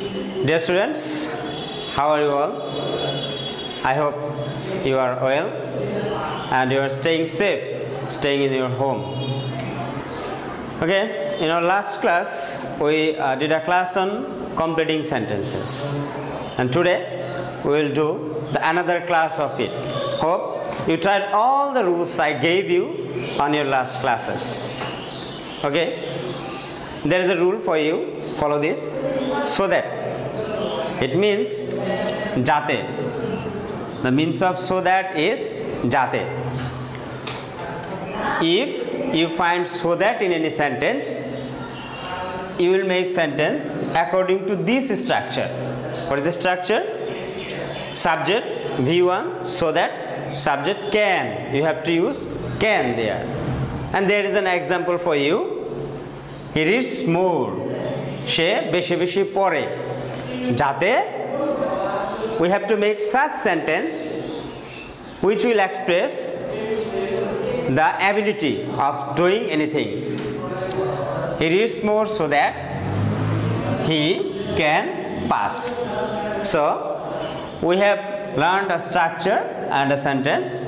Dear students, how are you all? I hope you are well and you are staying safe, staying in your home. Okay, in our last class, we did a class on completing sentences. And today, we will do another class of it. Hope you tried all the rules I gave you on your last classes. Okay, there is a rule for you. Follow this. So that it means jate. The means of so that is jate. If you find so that in any sentence, you will make sentence according to this structure. What is the structure? Subject V1, so that subject can. You have to use can there. And there is an example for you. He reads more. She beshi beshi pore. Jate we have to make such sentence which will express the ability of doing anything. He reads more so that he can pass. So we have learned a structure and a sentence.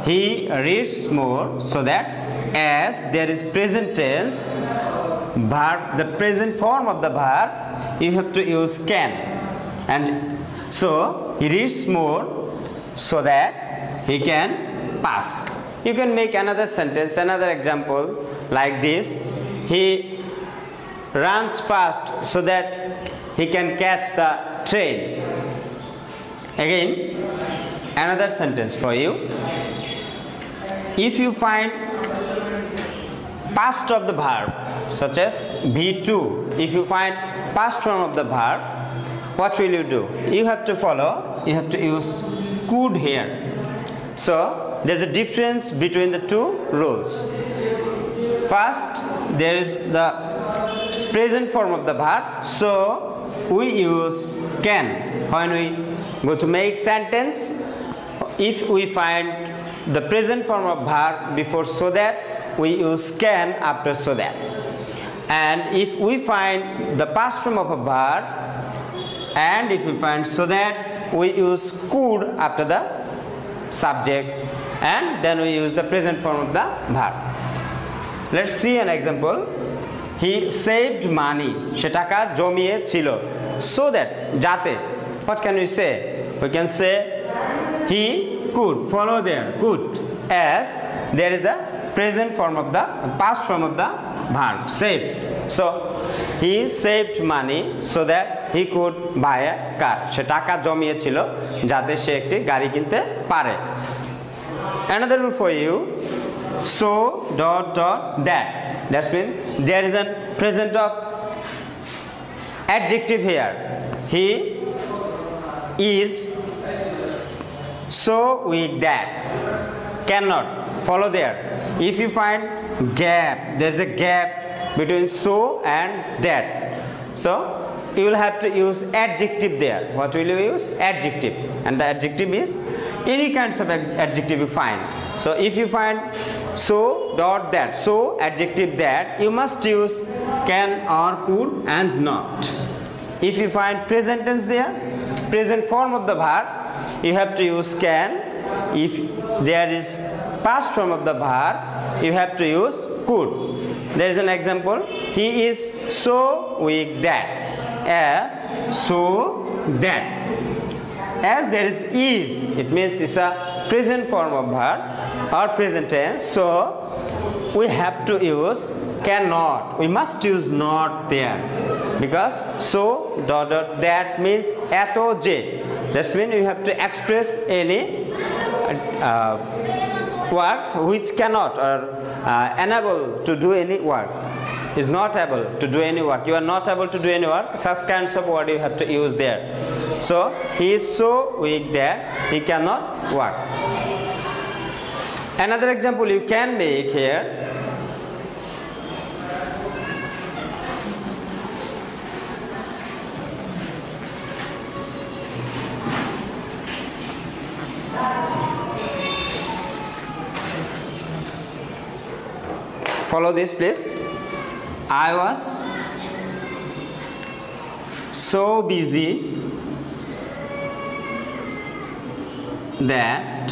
He reads more so that as there is present tense verb, the present form of the verb, you have to use can. And so he reads more so that he can pass. You can make another sentence, another example like this. He runs fast so that he can catch the train. Again, another sentence for you. If you find past of the verb, such as V2, if you find past form of the verb, what will you do? You have to follow, you have to use could here. So there is a difference between the two rules. First, there is the present form of the verb, so we use can. When we go to make sentence, if we find the present form of verb before so that, we use can after so that. And if we find the past form of a verb, and if we find so that, we use could after the subject, and then we use the present form of the verb. Let's see an example. He saved money. She taka jomiye chilo. So that, jate. What can we say? We can say he could. Follow there, could. As there is the present form of the past form of the verb, saved. So he saved money so that he could buy a car. She taka jomiye chilo jate she ekti gari kinte pare. Another rule for you. So dot dot that. That means there is a present of adjective here. He is so weak that. Cannot. Follow there. If you find gap, there is a gap between so and that. So you will have to use adjective there. What will you use? Adjective. And the adjective is any kinds of adjective you find. So if you find so dot that, so adjective that, you must use can or could and not. If you find present tense there, present form of the verb, you have to use can. If there is past form of the verb, you have to use could. There is an example. He is so weak that. As so that. As there is, it means it's a present form of verb or present tense. So we have to use cannot. We must use not there. Because so dot dot that means ato j. That means you have to express any works which cannot or unable to do any work, is not able to do any work. You are not able to do any work. Such kinds of word you have to use there. So he is so weak that he cannot work. Another example you can make here. Follow this please. I was so busy that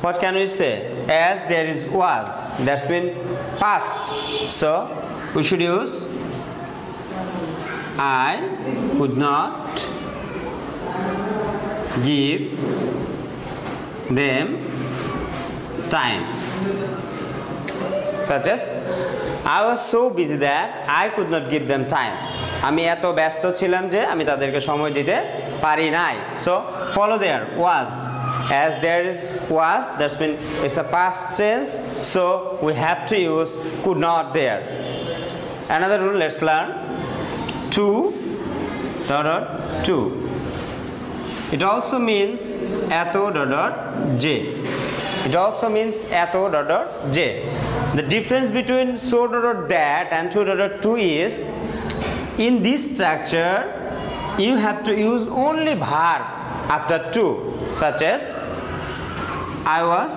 what can we say? As there is was, that's been past, so we should use I could not give them time. Such as I was so busy that I could not give them time. আমি এত ব্যস্ত ছিলাম যে আমি তাদেরকে সময় দিতে পারি নাই. So follow there was. As there is was, that's mean it's a past tense, so we have to use could not there. Another rule, let's learn. To to. It also means eto j. It also means eto j. The difference between so that and to is, in this structure you have to use only verb after to, such as I was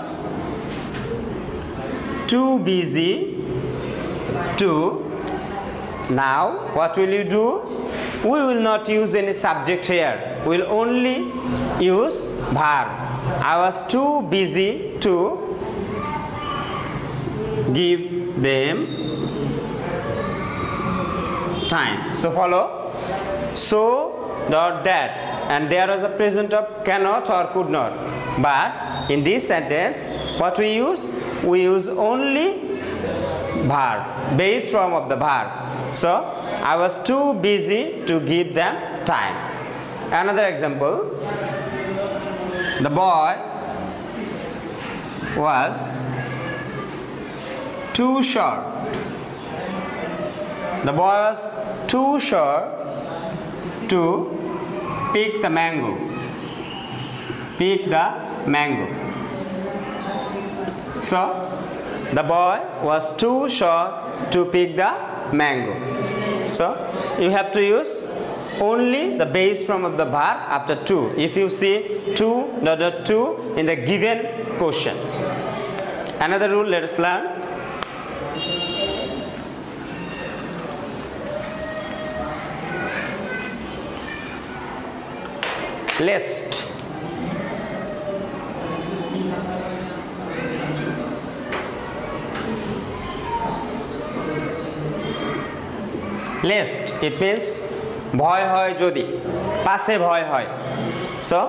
too busy to. Now what will you do? We will not use any subject here. We will only use verb. I was too busy to give them time. So follow. So that, and there was a present of cannot or could not. But in this sentence, what we use? We use only verb, base form of the verb. So I was too busy to give them time. Another example. The boy was too short. The boy was too short to pick the mango. Pick the mango. So the boy was too short to pick the mango. So you have to use only the base form of the verb after to. If you see to in the given question. Another rule, let us learn. Lest. Lest, it means ভয় হয় যদি, পাশে ভয় হয়. So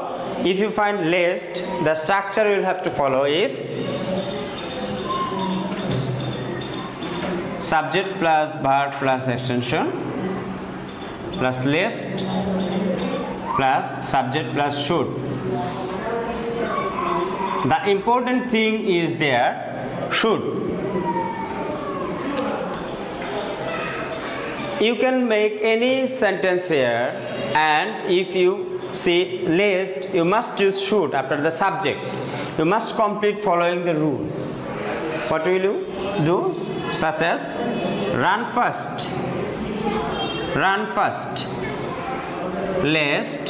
if you find lest, the structure you will have to follow is subject plus verb plus extension plus lest plus subject plus should. The important thing is there should. You can make any sentence here, and if you see lest, you must use should after the subject. You must complete following the rule. What will you do? Such as run first. Run first. Lest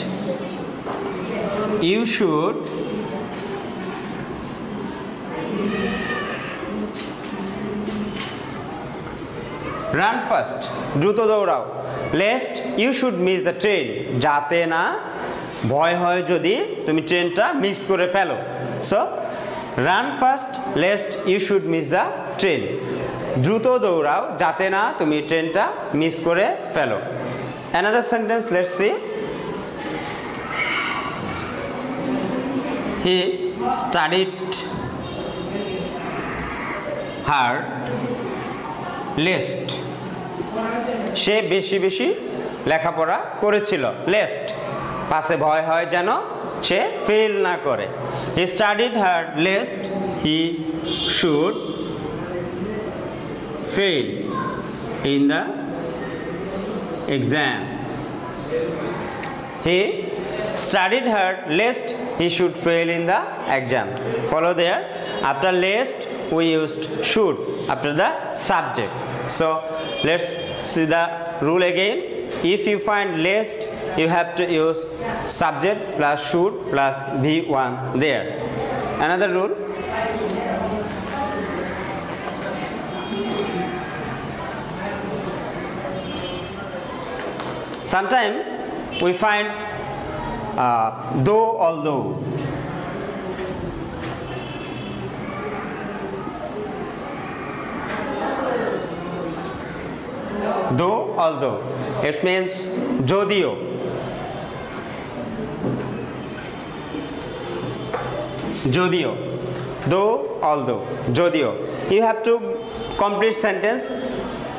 you should run first. দ্রুত দৌড়াও. Lest you should miss the train. যাতে না ভয় হয় যদি তুমি ট্রেনটা miss করে ফেলো. So run first lest you should miss the train. দ্রুত দৌড়াও যাতে না তুমি ট্রেনটা মিস করে ফেলো. Another sentence, let's see. He studied hard lest. সে বেশি বেশি লেখাপড়া করেছিল. lest পাশে ভয় হয় যেন সে ফেল না করে. He studied hard lest he should fail in the exam. He studied hard lest he should fail in the exam. Follow there. After lest we used should after the subject. So let's see the rule again. If you find lest, you have to use subject plus should plus V1 there. Another rule. Sometimes we find though, although. Though, although. It means jodio. Jodio. Though, although. Jodio. You have to complete sentence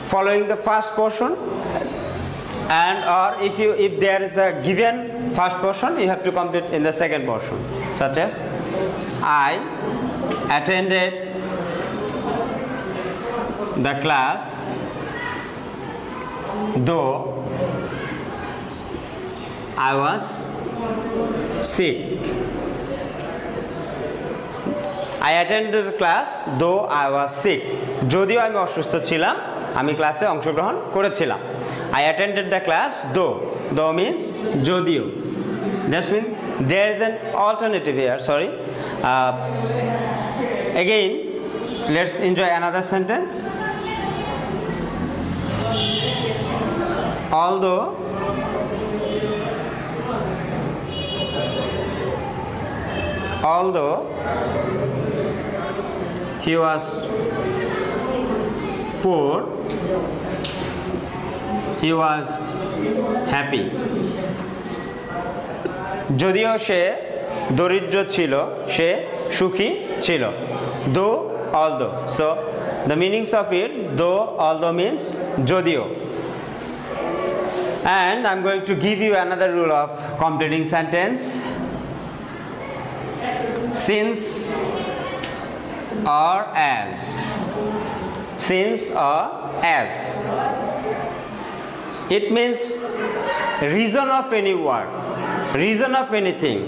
following the first portion, and or if there is the given first portion, you have to complete in the second portion. Such as, I attended the class though I was sick. I attended the class though I was sick. যদিও আমি অসুস্থ ছিলাম, আমি ক্লাসে অংশগ্রহণ করেছিলাম. I attended the class though. Though means যদিও. That means there is an alternative here. Sorry. Again, let's enjoy another sentence. Although he was poor, he was happy. যদিও সে দরিদ্র ছিল, সে সুখী ছিল. Though, although. So the meanings of it, though, although means যদিও. And I'm going to give you another rule of completing sentence. Since or as. Since or as. It means reason of any word, reason of anything.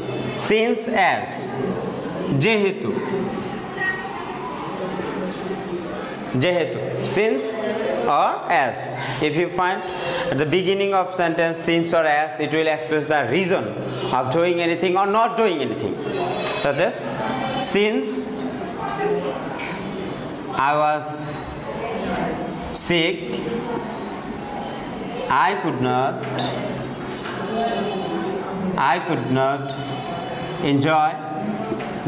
Since as. যেহেতু. যেহেতু. Since or as. If you find at the beginning of sentence since or as, it will express the reason of doing anything or not doing anything. Such as, since I was sick, I could not enjoy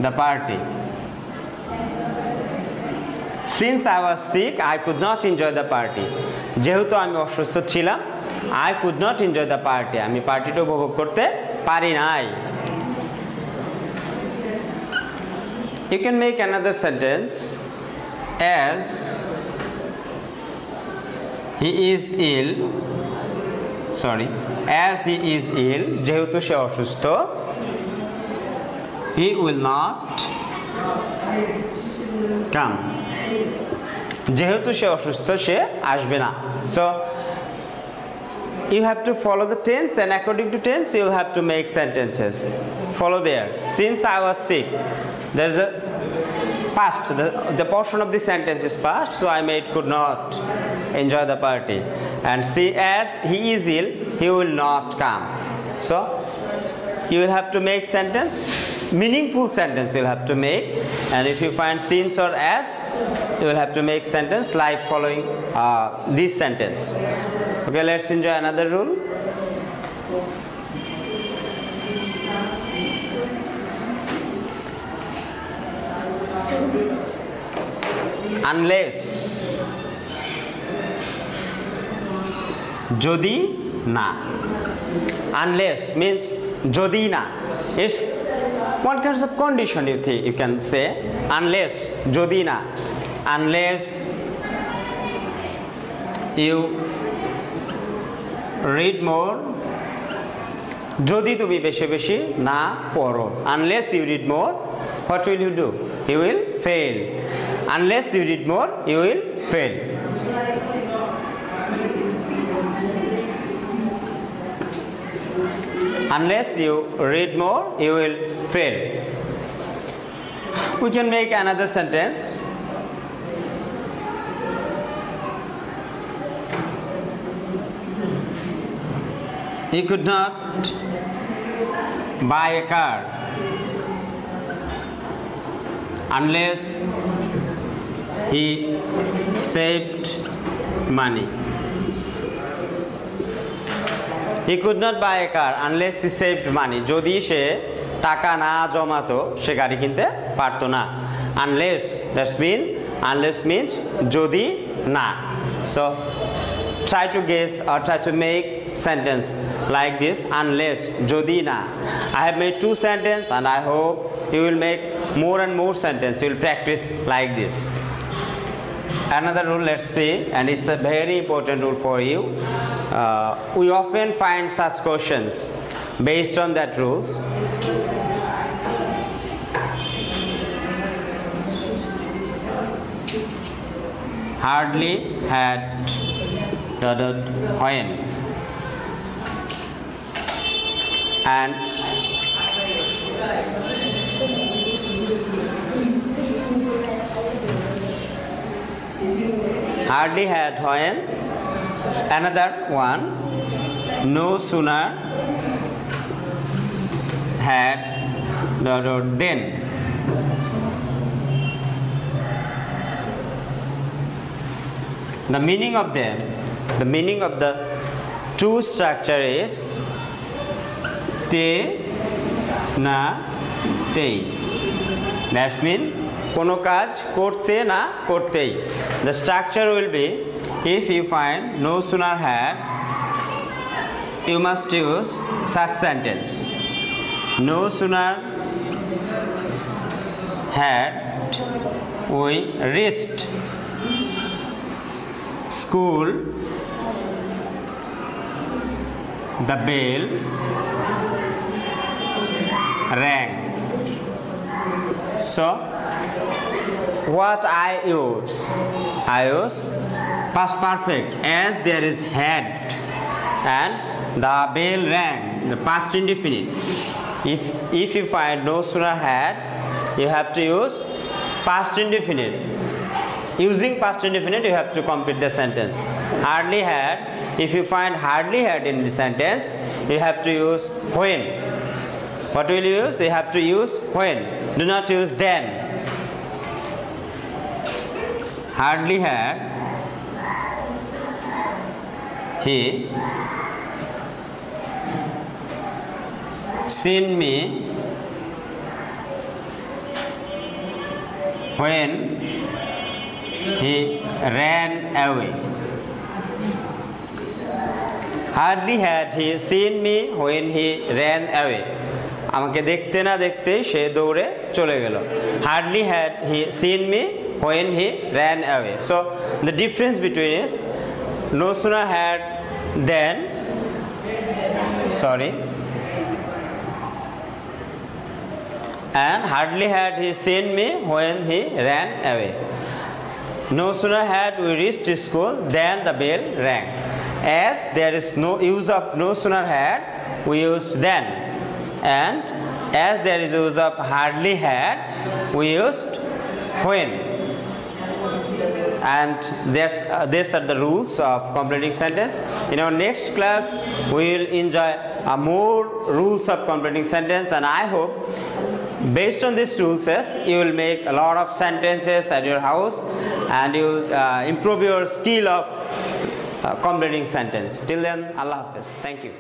the party. Since I was sick, I could not enjoy the party. যেহেতু আমি অসুস্থ ছিলাম, I could not enjoy the party. আমি পার্টিটা উপভোগ করতে পারি নাই. You can make another sentence. As he is ill, যেহেতু সে অসুস্থ, he will not come. যেহেতু সে অসুস্থ, সে আসবে না. So you have to follow the tense, and according to tense you have to make sentences. Follow there. Since I was sick, there is a past, the portion of the sentence is past, so I made could not enjoy the party. And see, as he is ill, he will not come. So you will have to make sentence, meaningful sentence you will have to make. And if you find since or as, you will have to make sentence like following this sentence. Okay, let's enjoy another rule. Unless, যদি না. Unless means যদি না. It's one kind of condition you can say. Unless, যদি না. Unless you read more, যদি তুমি বেশি বেশি না পড়ো. Unless you read more, what will you do? You will fail. Unless you read more, you will fail. Unless you read more, you will fail. We can make another sentence. He could not buy a car unless he saved money. He could not buy a car unless he saved money. যদি সে টাকা না জমাতো সে গাড়ি কিনতে পারতো না। Unless, unless means যদি না। So try to guess or try to make sentence like this, unless যদি না। I have made 2 sentences and I hope you will make more and more sentences. You will practice like this. Another rule, let's see, and it's a very important rule for you. We often find such questions based on that rules. Hardly had when, and hardly had when. Another one, no sooner had then. The meaning of them, the meaning of the two structure is te na tei. That means কোনো কাজ করতে না করতেই। The structure will be, if you find no sooner had, you must use such sentence. No sooner had we reached school, the bell rang. So what I use past perfect, as there is had, and the bell rang, the past indefinite. If you find no sooner had, you have to use past indefinite. Using past indefinite, you have to complete the sentence. Hardly had, if you find hardly had in the sentence, you have to use when. What will you use? You have to use when. Do not use then. Hardly had he seen me when he ran away. Hardly had he seen me when he ran away. আমাকে দেখতে না দেখতেই সে দৌড়ে চলে গেল। Hardly had he seen me when he ran away. So the difference between is no sooner had then, and hardly had he seen me when he ran away. No sooner had we reached school than the bell rang. As there is no use of no sooner had, we used then. And as there is use of hardly had, we used when. And these are the rules of completing sentence. In our next class, we will enjoy more rules of completing sentence, and I hope based on these rules, you will make a lot of sentences at your house, and you will improve your skill of completing sentence. Till then, Allah Hafiz. Thank you.